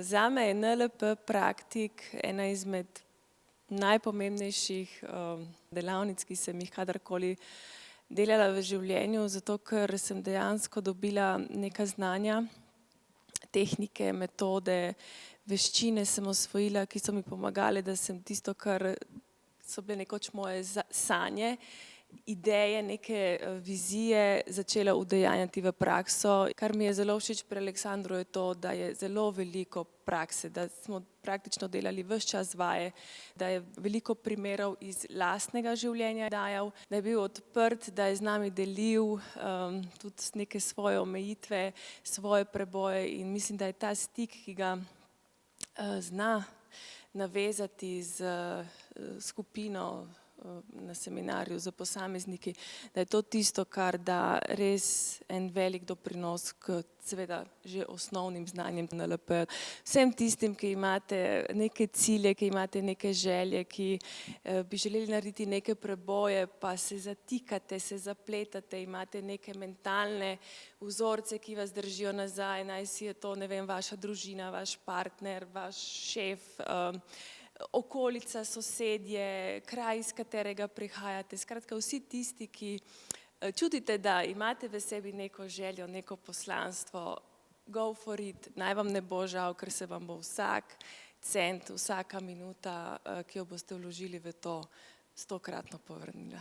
Zame je NLP praktik ena izmed najpomembnejših delavnic, ki sem jih kadarkoli delala v življenju, zato ker sem dejansko dobila neka znanja, tehnike, metode, veščine sem osvojila, ki so mi pomagale, da sem tisto, kar so bile nekoč moje sanje, ideje, neke vizije začela udejanjati v prakso. Kar mi je zelo všeč pri Aleksandru je to, da je zelo veliko prakse, da smo praktično delali ves čas vaje, da je veliko primerov iz lastnega življenja dajal, da je bil odprt, da je z nami delil tudi neke svoje omejitve, svoje preboje in mislim, da je ta stik, ki ga zna navezati z skupino na seminarju z posamezniki, da je to tisto, kar da res en velik doprinos k seveda že osnovnim znanjem NLP. Vsem tistim, ki imate neke cilje, ki imate neke želje, ki bi želeli narediti neke preboje, pa se zatikate, se zapletate, imate neke mentalne vzorce, ki vas držijo nazaj, naj si je to, ne vem, vaša družina, vaš partner, vaš šef, okolica, sosedje, kraj, iz katerega prihajate, skratka vsi tisti, ki čutite, da imate v sebi neko željo, neko poslanstvo, go for it, naj vam ne bo žal, ker se vam bo vsak cent, vsaka minuta, ki jo boste vložili v to, 100-kratno povrnila.